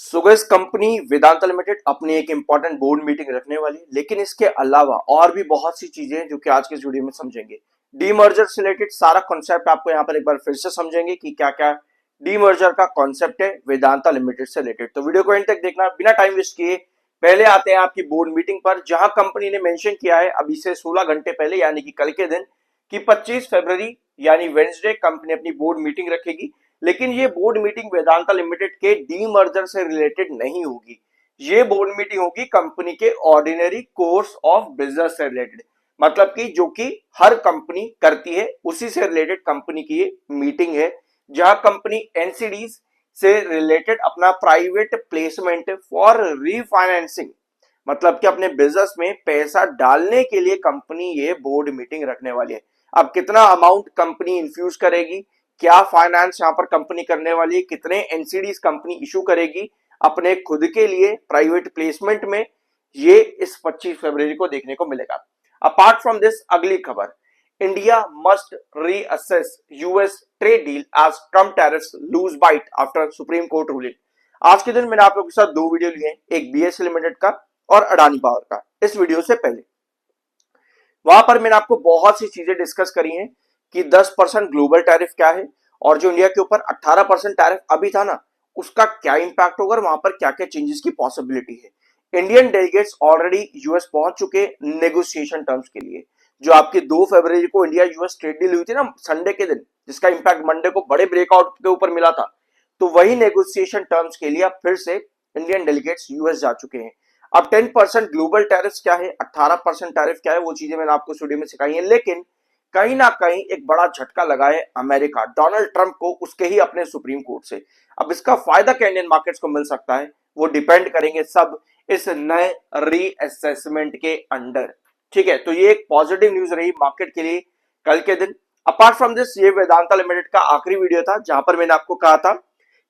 सुगेस company Vedanta limited अपनी एक important board meeting रखने वाली है, लेकिन इसके अलावा और भी बहुत सी चीजें जो कि आज के इस वीडियो में समझेंगे। डीमर्जर से रिलेटेड सारा कॉन्सेप्ट आपको यहाँ पर एक बार फिर से समझेंगे कि क्या क्या डीमर्जर का कॉन्सेप्ट है वेदांता लिमिटेड से रिलेटेड। तो वीडियो को एंड तक देखना, बिना टाइम वेस्ट किए पहले आते हैं आपकी बोर्ड मीटिंग पर, जहां कंपनी ने मेंशन किया है अभी से 16 घंटे पहले यानी कि कल के दिन कि 25 फरवरी यानी वेडनेसडे कंपनी अपनी बोर्ड मीटिंग रखेगी। लेकिन ये बोर्ड मीटिंग वेदांता लिमिटेड के डीमर्जर से रिलेटेड नहीं होगी। ये बोर्ड मीटिंग होगी कंपनी के ऑर्डिनरी कोर्स ऑफ बिजनेस से रिलेटेड, मतलब कि जो कि हर कंपनी करती है उसी से रिलेटेड कंपनी की ये मीटिंग है, जहां कंपनी एनसीडीज से रिलेटेड अपना प्राइवेट प्लेसमेंट फॉर रीफाइनेंसिंग, मतलब कि अपने बिजनेस में पैसा डालने के लिए कंपनी ये बोर्ड मीटिंग रखने वाली है। अब कितना अमाउंट कंपनी इन्फ्यूज करेगी, क्या फाइनेंस यहां पर कंपनी करने वाली है, कितने एनसीडीज कंपनी इशू करेगी अपने खुद के लिए प्राइवेट प्लेसमेंट में, ये इस 25 फरवरी को देखने को मिलेगा। अपार्ट फ्रॉम दिस, अगली खबर, India must reassess US trade deal as Trump tariffs lose bite after supreme court ruling. आज के दिन मैंने आप लोगों के साथ दो वीडियो लिए हैं, एक बीएसई लिमिटेड का और अडानी पावर का। इस वीडियो से पहले वहां पर मैंने आपको बहुत सी चीजें डिस्कस करी हैं कि 10% ग्लोबल टैरिफ क्या है और जो इंडिया के ऊपर 18% टैरिफ अभी था ना, उसका क्या इंपैक्ट होगा, वहां पर क्या क्या चेंजेस की पॉसिबिलिटी है। इंडियन डेलीगेट्स ऑलरेडी यूएस पहुंच चुके नेगोशिएशन टर्म्स के लिए। जो आपकी 2 फरवरी को इंडिया यूएस ट्रेड डील हुई थी ना संडे के दिन, जिसका इंपैक्ट मंडे को बड़े ब्रेकआउट के ऊपर मिला था, तो वही नेगोशिएशन टर्म्स के लिए अब फिर से इंडियन डेलीगेट्स यूएस जा चुके हैं। अब 10% ग्लोबल टैरिफ क्या है, 18% टैरिफ क्या है, वो चीजें मैंने आपको स्टूडियो में सिखाई है। लेकिन कहीं ना कहीं एक बड़ा झटका लगा है अमेरिका, डोनाल्ड ट्रंप को, उसके ही अपने सुप्रीम कोर्ट से। अब इसका फायदा क्या इंडियन मार्केट्स को मिल सकता है, वो डिपेंड करेंगे सब इस नए रीअसेसमेंट के अंडर। ठीक है, तो ये एक पॉजिटिव न्यूज रही मार्केट के लिए कल के दिन। अपार्ट फ्रॉम दिस, ये वेदांता लिमिटेड का आखिरी वीडियो था जहां पर मैंने आपको कहा था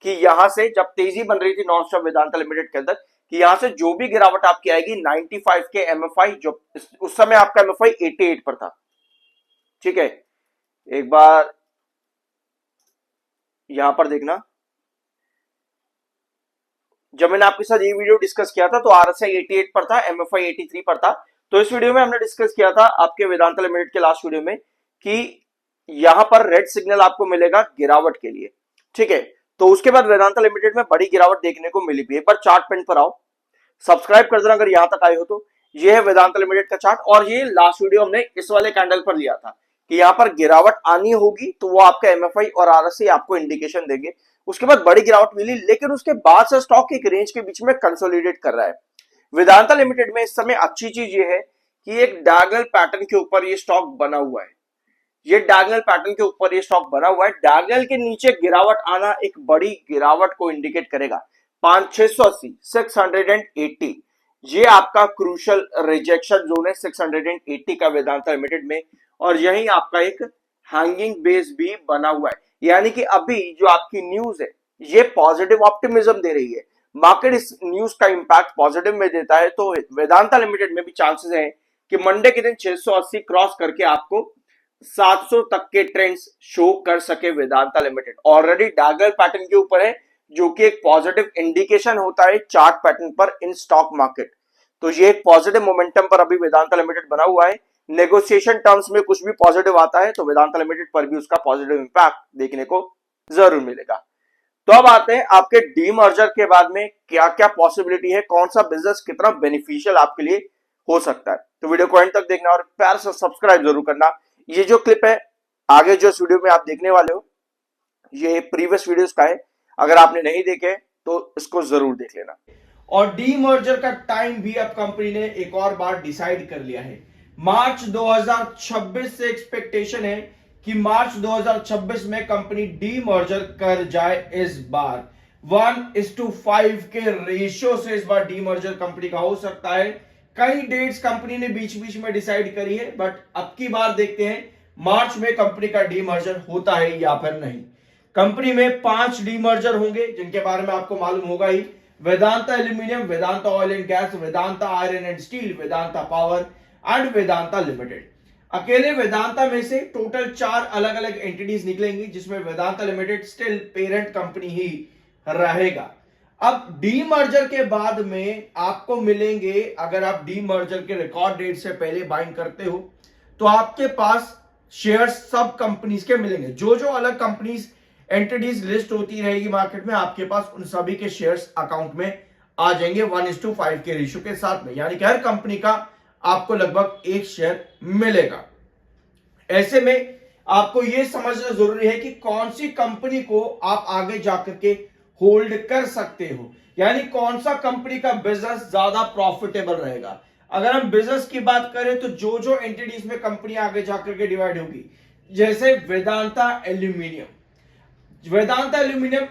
कि यहां से जब तेजी बन रही थी नॉन स्टॉप वेदांता लिमिटेड के अंदर, कि यहां से जो भी गिरावट आपकी आएगी 95 के एमएफआई, जो उस समय आपका एमएफआई 88 पर था। ठीक है, एक बार यहां पर देखना, जब मैंने आपके साथ ये वीडियो डिस्कस किया था तो आरएसआई 88 पर था, एमएफआई 83 पर था। तो इस वीडियो में हमने डिस्कस किया था आपके वेदांता लिमिटेड के लास्ट वीडियो में कि यहां पर रेड सिग्नल आपको मिलेगा गिरावट के लिए। ठीक है, तो उसके बाद वेदांता लिमिटेड में बड़ी गिरावट देखने को मिली भी। एक बार चार्ट पेन पर आओ, सब्सक्राइब कर देना अगर यहां तक आए हो तो। ये है वेदांता लिमिटेड का चार्ट, और ये लास्ट वीडियो हमने इस वाले कैंडल पर लिया था कि यहां पर गिरावट आनी होगी तो वो आपका एमएफआई और आरएसआई आपको इंडिकेशन देंगे। उसके बाद बड़ी गिरावट मिली, लेकिन उसके बाद से स्टॉक एक रेंज के बीच में कंसोलिडेट कर रहा है। वेदांता लिमिटेड में इस समय अच्छी चीज ये है कि एक डायगोनल पैटर्न के ऊपर ये स्टॉक बना हुआ है। ये डायगोनल पैटर्न के ऊपर ये स्टॉक बना हुआ है। डायगोनल के नीचे गिरावट आना एक बड़ी गिरावट को इंडिकेट करेगा। 5680 680, ये आपका क्रूशल रिजेक्शन जोन है 680 का वेदांता लिमिटेड में, और यही आपका एक हैंगिंग बेस भी बना हुआ है। यानी कि अभी जो आपकी न्यूज है ये पॉजिटिव ऑप्टिमिज्म दे रही है, मार्केट इस न्यूज का इंपैक्ट पॉजिटिव में देता है। तो वेदांता लिमिटेड में भी चांसेस हैं कि मंडे के दिन 680 क्रॉस करके आपको 700 तक के ट्रेंड्स शो कर सके Vedanta limited. Already diagonal pattern के ऊपर है, जो कि एक पॉजिटिव इंडिकेशन होता है चार्ट पैटर्न पर इन स्टॉक मार्केट। तो ये एक पॉजिटिव मोमेंटम पर अभी वेदांता लिमिटेड बना हुआ है। नेगोशिएशन टर्म्स में कुछ भी पॉजिटिव आता है तो वेदांता लिमिटेड पर भी उसका पॉजिटिव इंपैक्ट देखने को जरूर मिलेगा। तो अब आते हैं आपके डीमर्जर के बाद में क्या क्या पॉसिबिलिटी है, कौन सा बिजनेस कितना बेनिफिशियल आपके लिए हो सकता है। तो वीडियो को एंड तक देखना और प्यार से सब्सक्राइब जरूर करना। ये जो क्लिप है आगे जो इस वीडियो में आप देखने वाले हो, ये प्रीवियस वीडियोस का है, अगर आपने नहीं देखे तो इसको जरूर देख लेना। और डीमर्जर का टाइम भी अब कंपनी ने एक और बार डिसाइड कर लिया है। मार्च 2026 से एक्सपेक्टेशन है कि मार्च 2026 में कंपनी डीमर्जर कर जाए। इस बार 1:5 के रेशियो से इस बार डीमर्जर कंपनी का हो सकता है। कई डेट्स कंपनी ने बीच बीच में डिसाइड करी है, बट अब की बार देखते हैं मार्च में कंपनी का डीमर्जर होता है या फिर नहीं। कंपनी में 5 डीमर्जर होंगे जिनके बारे में आपको मालूम होगा ही। Vedanta aluminium, Vedanta oil and gas, Vedanta iron and steel, Vedanta power and Vedanta limited. अकेले वेदांता में से टोटल 4 अलग अलग एंटिटीज निकलेंगी, जिसमें Vedanta limited still parent company ही रहेगा। अब डीमर्जर के बाद में आपको मिलेंगे, अगर आप डीमर्जर के रिकॉर्ड डेट से पहले बाइंग करते हो तो आपके पास शेयर्स सब कंपनीज के मिलेंगे। जो जो अलग कंपनीज एंटिटीज लिस्ट होती रहेगी मार्केट में, आपके पास उन सभी के शेयर्स अकाउंट में आ जाएंगे 1:5 के रेशियो के साथ में, यानी कि हर कंपनी का आपको लगभग एक शेयर मिलेगा। ऐसे में आपको यह समझना जरूरी है कि कौन सी कंपनी को आप आगे जाकर के होल्ड कर सकते हो, यानी कौन सा कंपनी का बिजनेस ज्यादा प्रॉफिटेबल रहेगा। अगर हम बिजनेस की बात करें तो जो जो एंटिटीज में कंपनी आगे जाकर के डिवाइड होगी, जैसे वेदांता एल्यूमिनियम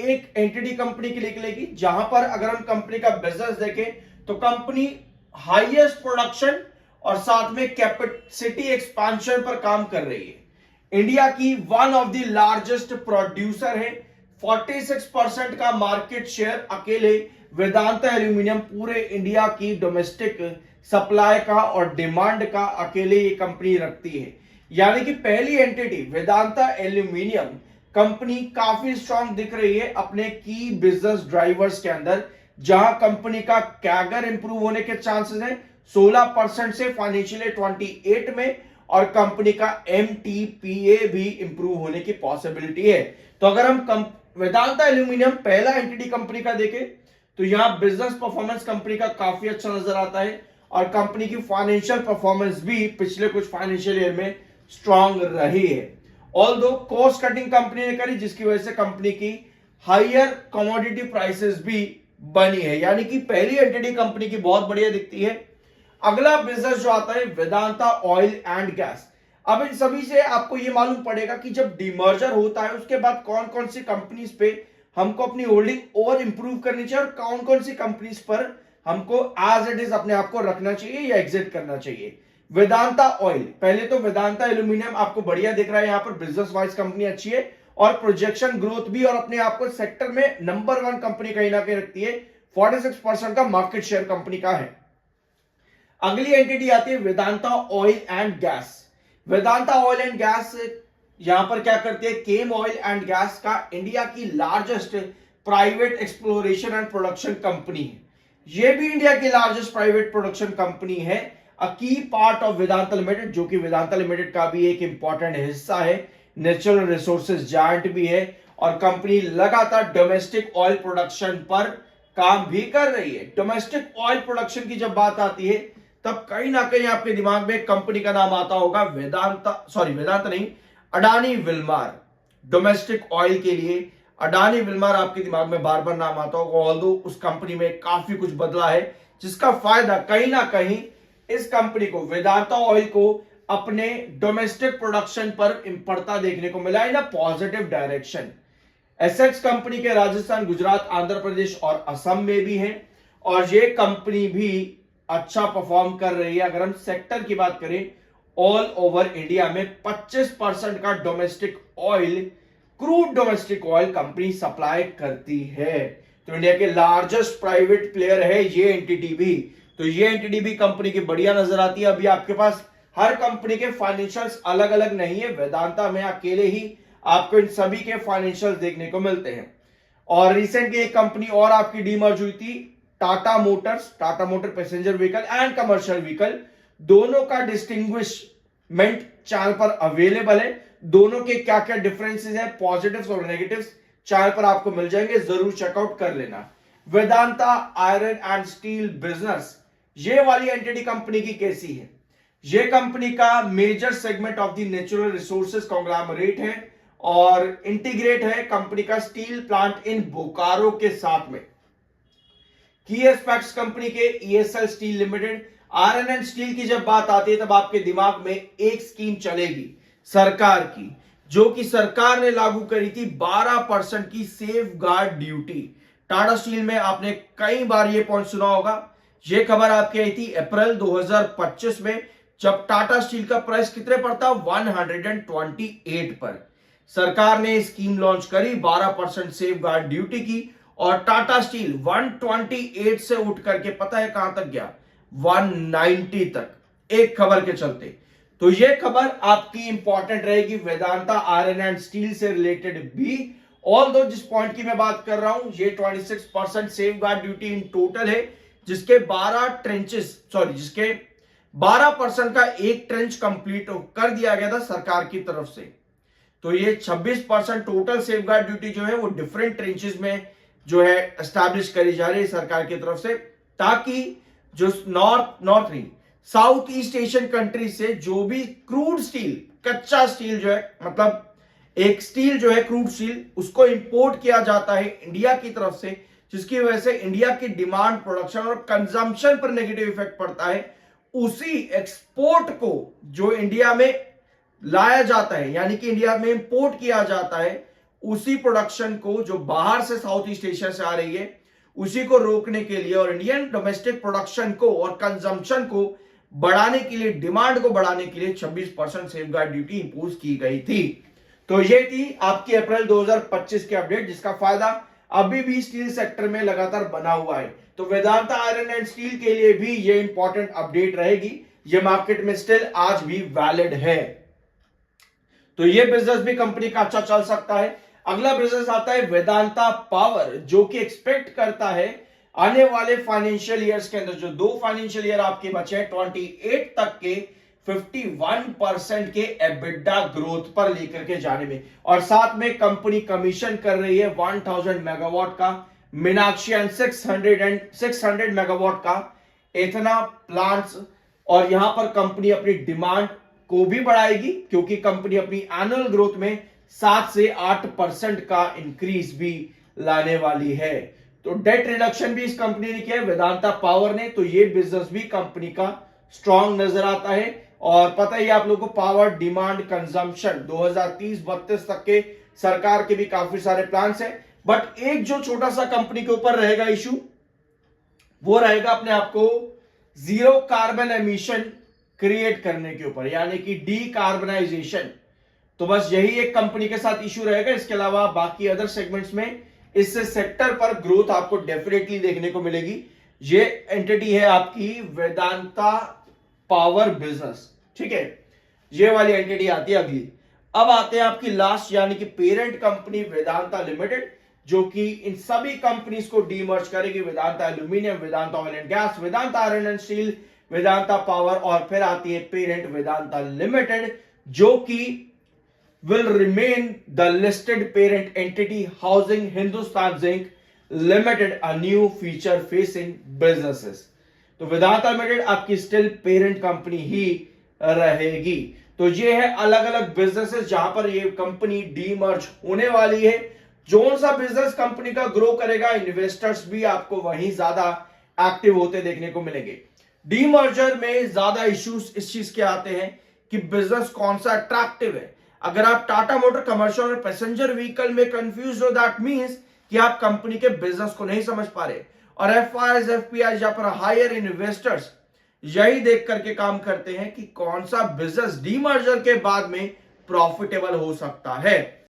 एक एंटिटी कंपनी के लिए निकलेगी, जहां पर अगर हम कंपनी का बिजनेस देखें तो कंपनी हाईएस्ट प्रोडक्शन और साथ में कैपेसिटी एक्सपांशन पर काम कर रही है। इंडिया की one of the largest producer है, 46% का मार्केट शेयर अकेले वेदांता एल्यूमिनियम पूरे इंडिया की डोमेस्टिक सप्लाई का और डिमांड का अकेले ये कंपनी रखती है। यानी कि पहली एंटिटी वेदांता एल्यूमिनियम कंपनी काफी स्ट्रांग दिख रही है अपने की बिजनेस ड्राइवर्स के अंदर, जहां कंपनी का कैगर इंप्रूव होने के चांसेस हैं 16% से फाइनेंशियल 28 में, और कंपनी का एमटीपीए भी इंप्रूव होने की पॉसिबिलिटी है। तो अगर हम वेदांता एल्यूमिनियम पहला एंटिटी कंपनी का देखें तो यहां बिजनेस परफॉर्मेंस कंपनी का काफी अच्छा नजर आता है, और कंपनी की फाइनेंशियल परफॉर्मेंस भी पिछले कुछ फाइनेंशियल ईयर में स्ट्रांग रही है। ऑल्दो कॉस्ट कटिंग कंपनी ने करी, जिसकी वजह से कंपनी की हायर कमोडिटी प्राइसेस भी बनी है, यानी कि पहली एंटिटी कंपनी की बहुत बढ़िया दिखती है। अगला बिजनेस जो आता है वेदांता ऑयल एंड गैस। अब इन सभी से आपको यह मालूम पड़ेगा कि जब डीमर्जर होता है उसके बाद कौन कौन सी कंपनीज पे हमको अपनी होल्डिंग और इंप्रूव करनी चाहिए और कौन कौन सी कंपनीज पर हमको एज इट इज अपने आप को रखना चाहिए या एग्जिट करना चाहिए। वेदांता ऑयल, पहले तो वेदांता एल्यूमिनियम आपको बढ़िया दिख रहा है, यहां पर बिजनेस वाइज कंपनी अच्छी है और प्रोजेक्शन ग्रोथ भी, और अपने आप को सेक्टर में नंबर 1 कंपनी कहीं ना कहीं रखती है, 46% का मार्केट शेयर कंपनी का है। अगली एंटिटी आती है Vedanta oil and gas. Vedanta oil and gas यहां पर क्या करती है, केम ऑयल एंड गैस का इंडिया की largest private exploration and production company है। यह भी इंडिया की लार्जेस्ट प्राइवेट प्रोडक्शन कंपनी है, अ की पार्ट ऑफ वेदांता लिमिटेड, जो कि वेदांता लिमिटेड का भी एक इंपॉर्टेंट हिस्सा है, नेचुरल रिसोर्सेज जायंट भी है, और कंपनी लगातार डोमेस्टिक ऑयल प्रोडक्शन पर काम भी कर रही है। डोमेस्टिक ऑयल प्रोडक्शन की जब बात आती है तब कहीं ना कहीं आपके दिमाग में कंपनी का नाम आता होगा, वेदांता नहीं, अडानी विल्मार। डोमेस्टिक ऑयल के लिए अडानी विल्मार आपके दिमाग में बार बार नाम आता होगा, ऑल्दो उस कंपनी में काफी कुछ बदला है, जिसका फायदा कहीं ना कहीं इस कंपनी को, वेदांता ऑयल को, अपने डोमेस्टिक प्रोडक्शन पर पड़ता देखने को मिला in a positive direction. Essex company के राजस्थान, गुजरात, आंध्र प्रदेश और असम में भी है, और ये कंपनी भी अच्छा परफॉर्म कर रही है। अगर हम सेक्टर की बात करें, ऑल ओवर इंडिया में 25% का domestic oil, crude domestic oil company supply करती है। तो इंडिया के लार्जेस्ट प्राइवेट प्लेयर है ये एंटिटी भी, तो ये एंटिटी भी कंपनी की बढ़िया नजर आती है। अभी आपके पास हर कंपनी के फाइनेंशियल्स अलग अलग नहीं है, वेदांता में अकेले ही आपको इन सभी के फाइनेंशियल्स देखने को मिलते हैं। और रिसेंटली एक कंपनी और आपकी डीमर्ज हुई थी, Tata motor passenger vehicle and commercial vehicle, दोनों का डिस्टिंग्विशमेंट चैनल पर अवेलेबल है। दोनों के क्या क्या डिफरेंसेस हैं, पॉजिटिव्स और नेगेटिव्स चैनल पर आपको मिल जाएंगे, जरूर चेकआउट कर लेना। Vedanta iron and steel business, ये वाली एंटिटी कंपनी की कैसी है, ये कंपनी का major segment of the natural resources conglomerate है और इंटीग्रेट है कंपनी का स्टील प्लांट इन बोकारो के साथ में। की एस्पेक्ट्स कंपनी के ESL steel limited. Iron and steel की जब बात आती है तब आपके दिमाग में एक स्कीम चलेगी सरकार की, जो कि सरकार ने लागू करी थी 12% की safe guard duty. Tata steel में आपने कई बार यह पॉइंट सुना होगा। यह खबर आपकी आई थी अप्रैल 2025 में, जब टाटा स्टील का प्राइस कितने पर था, 128 पर। सरकार ने स्कीम लॉन्च करी 12% सेफ गार्ड ड्यूटी की, और टाटा स्टील 128 से उठ करके पता है कहां तक गया, 190 तक, एक खबर के चलते। तो यह खबर आपकी इंपॉर्टेंट रहेगी वेदांता आयरन एंड स्टील से रिलेटेड भी, ऑल दो जिस पॉइंट की मैं बात कर रहा हूं ये 26% safe guard duty in total है, जिसके 12% का एक ट्रेंच कंप्लीट कर दिया गया था सरकार की तरफ से। तो ये 26% टोटल सेफ गार्ड ड्यूटी जो है वो डिफरेंट ट्रेंचेस में जो है एस्टैब्लिश करी जा रही है सरकार की तरफ से, ताकि जो नॉर्थ नहीं साउथ ईस्ट एशियन कंट्री से जो भी क्रूड स्टील, कच्चा स्टील जो है, मतलब एक स्टील जो है क्रूड स्टील, उसको इंपोर्ट किया जाता है इंडिया की तरफ से, जिसकी वजह से इंडिया की डिमांड, प्रोडक्शन और कंजम्पशन पर नेगेटिव इफेक्ट पड़ता है। उसी एक्सपोर्ट को जो इंडिया में लाया जाता है, यानी कि इंडिया में इंपोर्ट किया जाता है, उसी प्रोडक्शन को जो बाहर से साउथ ईस्ट एशिया से आ रही है, उसी को रोकने के लिए और इंडियन डोमेस्टिक प्रोडक्शन को और कंजम्पशन को बढ़ाने के लिए, डिमांड को बढ़ाने के लिए 26% सेफ गार्ड ड्यूटी इंपोज की गई थी। तो ये थी आपकी अप्रैल 2025 की अपडेट, जिसका फायदा अभी भी स्टील सेक्टर में लगातार बना हुआ है। तो वेदांता आयरन एंड स्टील के लिए भी ये इंपॉर्टेंट अपडेट रहेगी, ये मार्केट में स्टिल आज भी वैलिड है। तो ये बिजनेस भी कंपनी का अच्छा चल सकता है। अगला बिजनेस आता है वेदांता पावर, जो कि एक्सपेक्ट करता है आने वाले फाइनेंशियल ईयर्स के अंदर, जो 2 फाइनेंशियल ईयर आपके बचे हैं 28 तक के, 51% के एबिटा ग्रोथ पर लेकर के जाने में। और साथ में कंपनी कमीशन कर रही है 1000 मेगावाट का मीनाक्षी एंड 600 मेगावाट का एथना प्लांट्स। और यहां पर कंपनी अपनी डिमांड को भी बढ़ाएगी, क्योंकि कंपनी अपनी एनुअल ग्रोथ में 7 से 8% का इंक्रीज भी लाने वाली है। तो डेट रिडक्शन भी इस कंपनी ने किया है, वेदांता पावर ने। तो ये बिजनेस भी कंपनी का स्ट्रॉन्ग नजर आता है। और पता ही आप लोगों को पावर डिमांड कंजम्पशन 2030-32 तक के सरकार के भी काफी सारे प्लान्स हैं। बट एक जो छोटा सा कंपनी के ऊपर रहेगा इशू, वो रहेगा अपने आप को जीरो कार्बन एमिशन क्रिएट करने के ऊपर, यानी कि डीकार्बनाइजेशन। तो बस यही एक कंपनी के साथ इशू रहेगा। इसके अलावा बाकी अदर सेगमेंट्स में इससे सेक्टर पर ग्रोथ आपको डेफिनेटली देखने को मिलेगी। ये एंटिटी है आपकी वेदांता पावर बिजनेस, ठीक है, ये वाली एंटिटी आती है अगली। अब आते हैं आपकी लास्ट, यानी कि पेरेंट कंपनी वेदांता लिमिटेड, जो कि इन सभी कंपनीज को डीमर्ज करेगी। Vedanta aluminium, Vedanta oil and gas, Vedanta iron and steel, Vedanta power, और फिर आती है पेरेंट वेदांता लिमिटेड, जो कि will remain the listed parent entity housing Hindustan Zinc Limited, a new feature facing businesses। तो वेदांता लिमिटेड आपकी स्टिल पेरेंट कंपनी ही रहेगी। तो ये है अलग अलग बिजनेसेस जहां पर ये कंपनी डीमर्ज होने वाली है। जो सा बिजनेस कंपनी का ग्रो करेगा, इन्वेस्टर्स भी आपको वहीं ज्यादा एक्टिव होते देखने को मिलेंगे। डीमर्जर में ज्यादा इश्यूज इस चीज के आते हैं कि बिजनेस कौन सा अट्रैक्टिव है। अगर आप टाटा मोटर कमर्शियल और पैसेंजर व्हीकल में कंफ्यूज हो, दैट मींस कि आप कंपनी के बिजनेस को नहीं समझ पा रहे। और एफआईआईज, एफपीआईज या पर हायर इन्वेस्टर्स यही देख करके काम करते हैं कि कौन सा बिजनेस डीमर्जर के बाद में प्रॉफिटेबल हो सकता है।